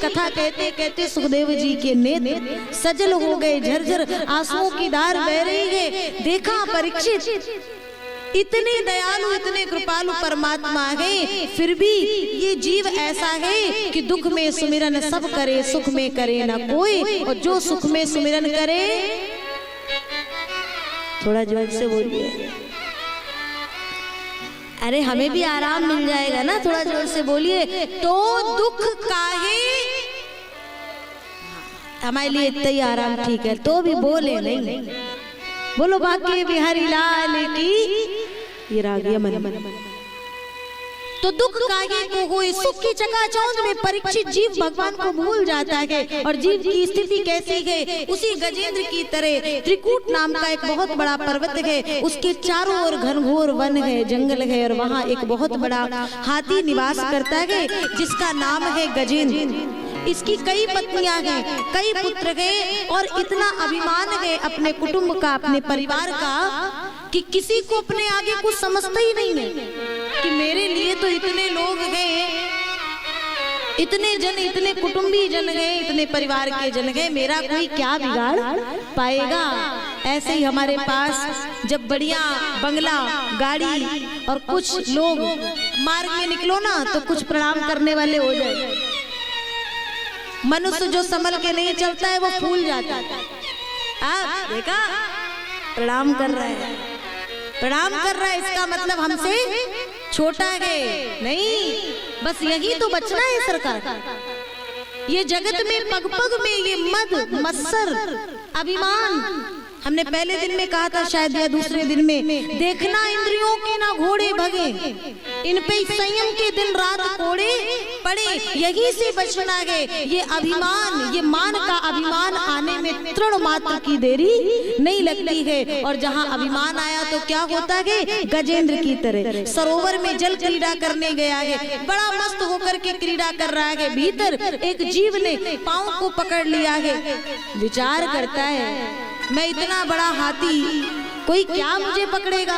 कथा कहते कहते सुखदेव जी के नेत्र सजल हो गए, झरझर आंसुओं की धार बह रही है। देखा परीक्षित इतने दयालु इतने कृपालु परमात्मा है, फिर भी ये जीव ऐसा है कि दुख में सुमिरन सब करे, सुख में करे ना कोई। और जो सुख में सुमिरन करे, थोड़ा जोर से बोलिए, अरे हमें भी आराम मिल जाएगा ना, थोड़ा जोर से बोलिए। तो दुख काहे, हमारे लिए इतना ही आराम ठीक है, तो भी बोले नहीं। बोलो बाकी बिहारी लाल की, ये रागिया मन। तो दुख काहे को होए, सुख की चकाचौंध में परीक्षित जीव भगवान को भूल जाता है। और जीव की स्थिति कैसी है, उसी गजेंद्र की तरह त्रिकूट नाम का एक बहुत बड़ा पर्वत है, उसके चारों ओर घनघोर वन है, जंगल है, और वहाँ एक बहुत बड़ा हाथी निवास करता है जिसका नाम है गजेंद्र। इसकी कई पत्नियां हैं, कई पुत्र हैं, और इतना अभिमान है अपने कुटुंब का, अपने परिवार का, कि किसी को अपने आगे कुछ समझता ही नहीं है कि मेरे लिए तो इतने लोग हैं, इतने जन, इतने कुटुंबी जन हैं, इतने परिवार के जन हैं, मेरा कोई क्या बिगाड़ पाएगा। ऐसे ही हमारे पास जब बढ़िया बंगला, गाड़ी और कुछ लोग मार्ग में निकलो ना तो कुछ प्रणाम करने वाले हो जाए। मनुष्य जो संभल के नहीं चलता है वो फूल जाता है। आप देखा, प्रणाम कर रहा है, प्रणाम कर रहा है, इसका मतलब हमसे छोटा है नहीं। बस यही तो बचना है सरकार। ये जगत में पग पग में ये मद मत्सर अभिमान, हमने पहले दिन में कहा था शायद या दूसरे दिन में, देखना इंद्रियों के ना घोड़े भगे, इन पे संयम के दिन रात कोड़े पड़े, यही से बचना है। ये अभिमान, ये मान का अभिमान आने में तृण मात्र की देरी नहीं लगती है। और जहाँ अभिमान आया तो क्या होता है, गजेंद्र की तरह सरोवर में जल क्रीड़ा करने गया है, बड़ा मस्त होकर के क्रीड़ा कर रहा है, भीतर एक जीव ने पांव को पकड़ लिया है, विचार करता है मैं इतना बड़ा हाथी, कोई क्या मुझे पकड़ेगा।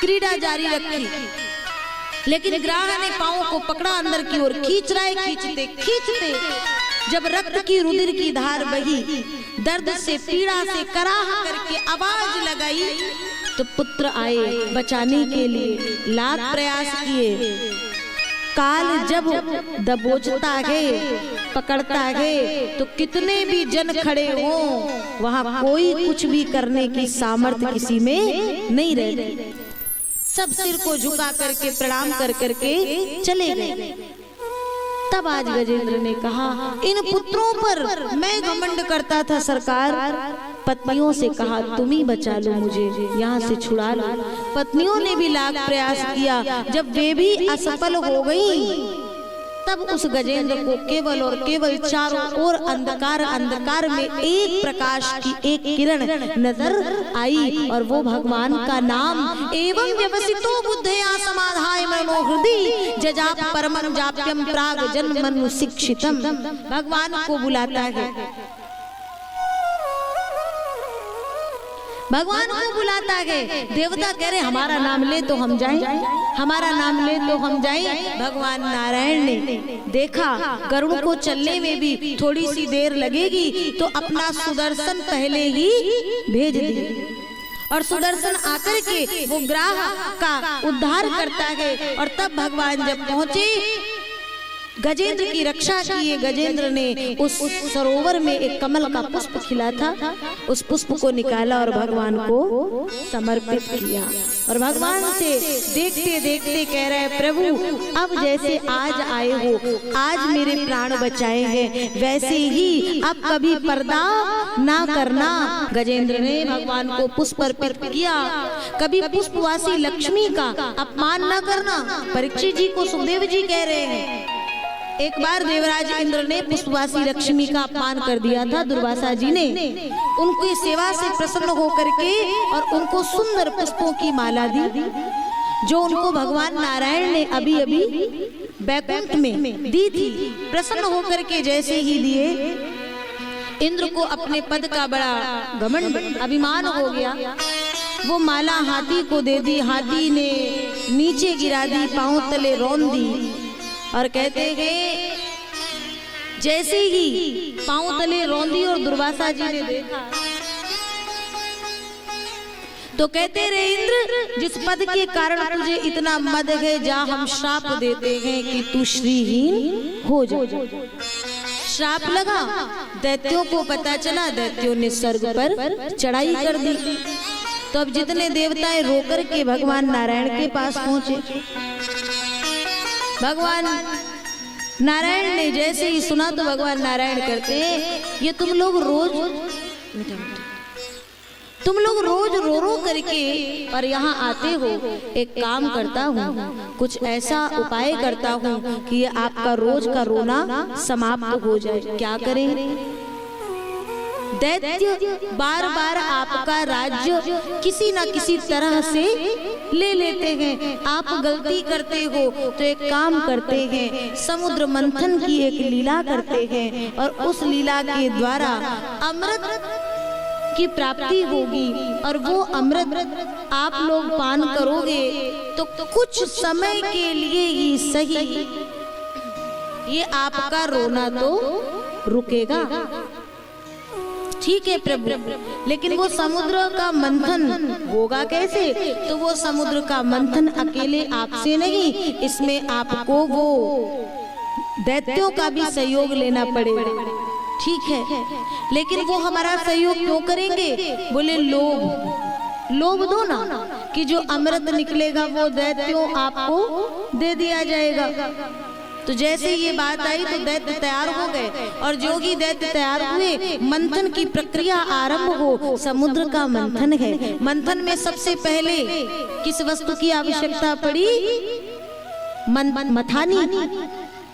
क्रीड़ा जारी रखी, लेकिन ग्राह ने पांव को पकड़ा, अंदर की ओर खींच रहा है, खींचते खींचते जब रक्त की रुधिर की धार बही, दर्द से पीड़ा से कराह करके आवाज लगाई, तो पुत्र आए बचाने के लिए, लाख प्रयास किए। काल जब दबोचता है, पकड़ता है, तो कितने भी जन खड़े हों, वहां कोई कुछ भी करने की सामर्थ्य किसी में नहीं रहती। सब सिर को झुका करके प्रणाम कर करके चले गए। तब आज गजेंद्र ने कहा, इन पुत्रों पर मैं घमंड करता था सरकार, पत्नियों से कहा तुम ही बचा लो, मुझे यहाँ से छुड़ा लो। पत्नियों ने भी लाख प्रयास किया, जब वे भी असफल हो गई, तब उस गजेंद्र को केवल और केवल चारों ओर अंधकार, अंधकार में एक प्रकाश की एक किरण नजर आई, और वो भगवान का नाम। एवं व्यवसितो बुद्धया समाधाय मनो हृदि जजाप परमं जाप्यम प्राग जन्मनु शिक्षितम, भगवान को बुलाता है, भगवान को बुलाता है। देवता कह रहे हमारा नाम ले तो हम जाएं, हमारा नाम ले तो हम जाएं। भगवान नारायण ने देखा गरुड़ को चलने में भी थोड़ी सी देर लगेगी, तो अपना सुदर्शन पहले ही भेज दिए, और सुदर्शन आकर के वो ग्राह का उद्धार करता है। और तब भगवान जब पहुंचे, गजेंद्र की रक्षा की, गजेंद्र ने उस सरोवर में एक कमल का पुष्प खिला था, उस पुष्प को निकाला और भगवान को समर्पित किया। और भगवान से देखते देखते कह रहे हैं, प्रभु अब जैसे आज आए हो, आज मेरे प्राण बचाए हैं, वैसे ही अब कभी पर्दा ना करना। गजेंद्र ने भगवान को पुष्प अर्पित किया, कभी पुष्पवासी लक्ष्मी का अपमान न करना। परीक्षित जी को सुखदेव जी कह रहे हैं, एक बार देवराज इंद्र ने पुष्पवासी लक्ष्मी का अपमान कर दिया था। दुर्वासा जी ने उनकी सेवा से प्रसन्न होकर के और उनको सुंदर पुष्पों की माला दी, जो उनको भगवान नारायण ने अभी अभी बैकुंठ में दी थी। प्रसन्न होकर के जैसे ही दिए, इंद्र को अपने पद का बड़ा घमंड अभिमान हो गया। वो माला हाथी को दे दी, हाथी ने नीचे गिरा दी, पांव तले रौंद दी और कहते हैं जैसे ही पांव तले रौंदी और दुर्वासा जी ने देखा तो कहते रहे, इंद्र जिस पद के कारण तुझे इतना मद है, जा हम श्राप देते हैं कि तू श्रीहीन हो जा। श्राप लगा, दैत्यों को पता चला, दैत्यों ने स्वर्ग पर चढ़ाई कर दी। तो अब जितने देवताएं रोकर के भगवान नारायण के पास पहुंचे, भगवान नारायण ने जैसे ही सुना तो भगवान नारायण करते हैं, ये तुम लोग रोज रो रो करके और यहाँ आते हो, एक काम करता हूँ, कुछ ऐसा उपाय करता हूँ कि ये आपका रोज का रोना समाप्त हो जाए। क्या करें? दैत्य बार बार आपका राज्य किसी न किसी तरह से ले लेते हैं। आप गलती करते हो तो एक काम करते हैं, समुद्र मंथन की एक लीला करते हैं और उस लीला के द्वारा अमृत की प्राप्ति होगी और वो अमृत आप लोग पान करोगे तो कुछ समय के लिए ही सही ये आपका रोना तो रुकेगा। ठीक है प्रभु, लेकिन वो समुद्र का मंथन होगा कैसे? तो वो समुद्र का मंथन अकेले आपसे नहीं, इसमें आपको वो दैत्यों का भी सहयोग लेना पड़ेगा। ठीक है, लेकिन वो हमारा सहयोग क्यों करेंगे? बोले लोभ दो ना कि जो अमृत निकलेगा वो दैत्यों आपको दे दिया जाएगा। तो जैसे ये बात आई तो दैत्य तैयार हो गए और जो ही दैत्य तैयार हुए, मंथन की प्रक्रिया आरंभ हो। समुद्र का मंथन है। मंथन में सबसे पहले किस वस्तु की आवश्यकता पड़ी? मथानी,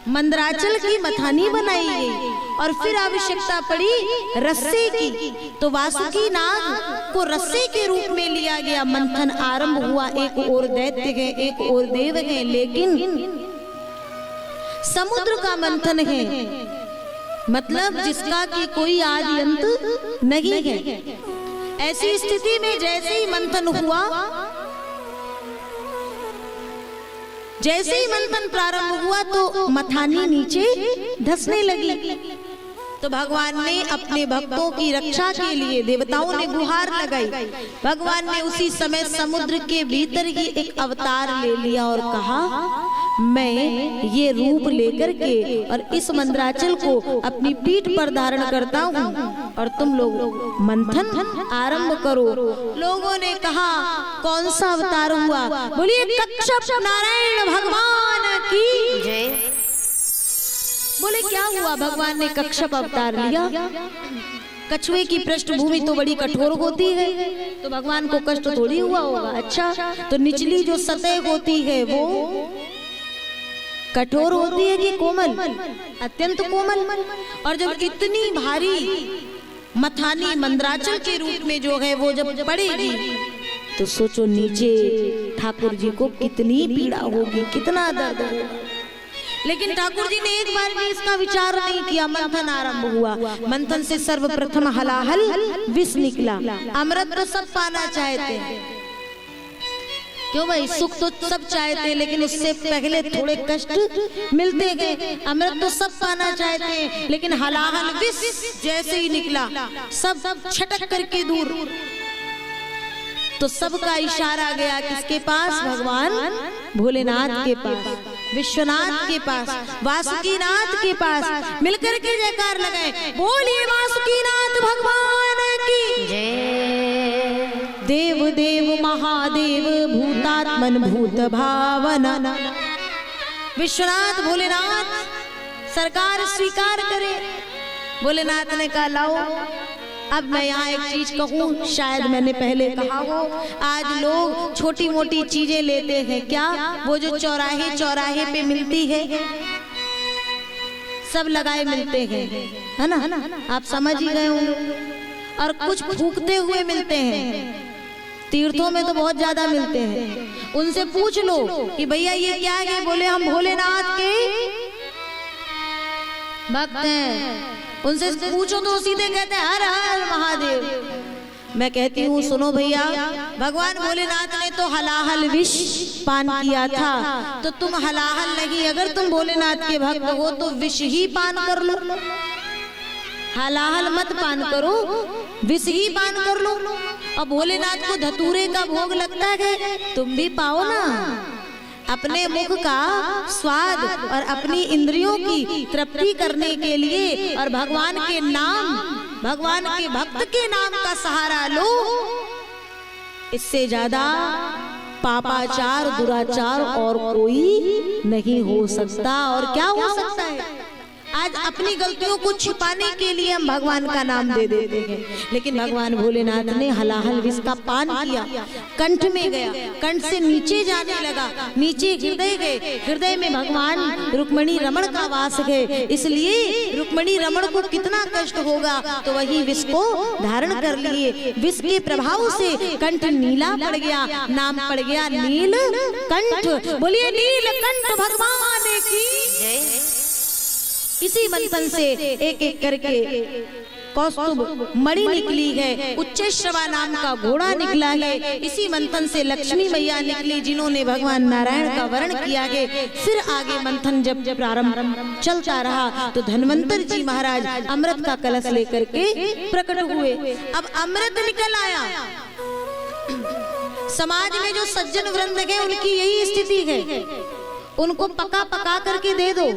मंदराचल की मथानी बनाई गई और फिर आवश्यकता पड़ी रस्से की। तो वासुकी नाग को रस्से के रूप में लिया गया। मंथन आरंभ हुआ। एक और दैत्य है, एक और देव है, लेकिन समुद्र का मंथन है, मतलब जिसका कि कोई आदि अंत नहीं है। ऐसी स्थिति में जैसे ही मंथन हुआ, जैसे ही मंथन प्रारंभ हुआ तो मथानी नीचे धंसने लगी। तो भगवान ने अपने भक्तों की रक्षा के लिए देवताओं ने गुहार लगाई। भगवान ने उसी समय समुद्र के भीतर ही एक अवतार ले लिया और कहा, मैं ये रूप लेकर के और इस मंदराचल को अपनी पीठ पर धारण करता हूँ और तुम लोग मंथन आरंभ करो। लोगों ने कहा, कौन सा अवतार हुआ? बोलिए कच्छप नारायण भगवान की जय। बोले क्या हुआ? भगवान ने कच्छप अवतार लिया। कछुए की पृष्ठभूमि तो बड़ी कठोर होती है, तो भगवान को कष्ट थोड़ी हुआ होगा। अच्छा, तो निचली जो सतह होती है वो कठोर होती है कि कोमल? अत्यंत कोमल। और जब इतनी भारी मथानी मंदराचल के रूप में जो है वो जब पड़ेगी तो सोचो नीचे ठाकुर जी को कितनी पीड़ा होगी, कितना दर्द होगा। लेकिन ठाकुर जी ने एक बार भी इसका विचार नहीं किया। मंथन आरंभ हुआ। मंथन से सर्वप्रथम हलाहल विष निकला। अमृत तो सब पाना चाहते हैं, क्यों भाई? सुख तो सब चाहते, लेकिन उससे पहले थोड़े कष्ट मिलते गए। अमृत तो सब पाना चाहते हैं, लेकिन हलाहल विष जैसे ही निकला सब छटक करके दूर। तो सबका इशारा गया किसके पास? भगवान भोलेनाथ के पास, विश्वनाथ के पास, वासुकीनाथ के पास। मिलकर के जयकार लगाए, बोलिए वासुकीनाथ भगवान की जय। देव देव महादेव भूतात्मन भूत भावना। विश्वनाथ भोलेनाथ सरकार स्वीकार करे। भोलेनाथ ने कहा, लाओ अब मैं यहाँ एक चीज कहूँ, शायद मैंने पहले कहा हो। आज लोग छोटी मोटी चीजें लेते हैं। क्या? वो जो चौराहे चौराहे पे मिलती है, सब लगाए मिलते हैं, है ना? आप समझ ही गए होंगे। और कुछ फूकते हुए मिलते हैं। तीर्थों में तो बहुत ज्यादा मिलते हैं। उनसे पूछ लो कि भैया ये क्या है? बोले हम भोलेनाथ के भक्त हैं। उनसे पूछो तो सीधे कहते हैं हर हर महादेव। मैं कहती हूँ सुनो भैया, भगवान भोलेनाथ ने तो हलाहल विष पान किया था, तो तुम हलाहल नहीं, अगर तुम भोलेनाथ के भक्त हो तो विष ही पान कर लो। हलाहल मत पान करो, विष ही पान कर लो। अब भोलेनाथ को धतूरे का भोग लगता है, तुम भी पाओ ना। अपने मुख का स्वाद और अपनी इंद्रियों की तृप्ति करने के लिए और भगवान के नाम, भगवान के भक्त के नाम का सहारा लो। इससे ज्यादा पापाचार, दुराचार और कोई नहीं हो सकता। और क्या हो सकता है? आज अपनी गलतियों को छिपाने के लिए हम भगवान का नाम दे देते हैं, लेकिन भगवान भोलेनाथ ने हलाहल विष का पान किया, कंठ में गया, कंठ से नीचे जाने लगा, नीचे हृदय गए, हृदय में भगवान रुक्मिणी रमण का वास है, इसलिए रुक्मिणी रमण को कितना कष्ट होगा, तो वही विष को धारण कर लिए। विष के प्रभाव से कंठ नीला पड़ गया, नाम पड़ गया नील कंठ। बोलिए नीलकंठ भगवान की जय। इसी मंथन से एक एक करके कौस्तुभ मणि निकली है, उच्चैश्रवा नाम का घोड़ा निकला है। इसी मंथन से लक्ष्मी मैया निकली, जिन्होंने भगवान नारायण का वर्ण किया है। फिर आगे मंथन जब प्रारंभ चलता रहा तो धन्वंतर जी महाराज अमृत का कलश लेकर के प्रकट हुए। अब अमृत निकल आया। समाज में जो सज्जन वृंद है उनकी यही स्थिति है, उनको पका पका करके दे दो,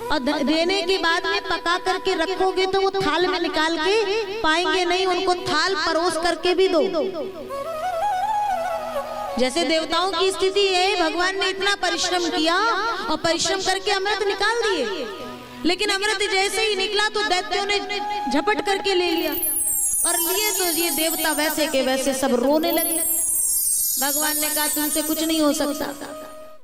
और देने के बाद में पका करके रखोगे तो वो थाल में निकाल के पाएंगे नहीं, उनको थाल परोस करके भी दो। जैसे देवताओं की स्थिति है, भगवान ने इतना परिश्रम किया और परिश्रम करके अमृत निकाल दिए, लेकिन अमृत जैसे ही निकला तो दैत्यों ने झपट करके ले लिया, और लिए तो ये देवता वैसे के वैसे सब रोने लगे। भगवान ने कहा तुमसे कुछ नहीं हो सकता।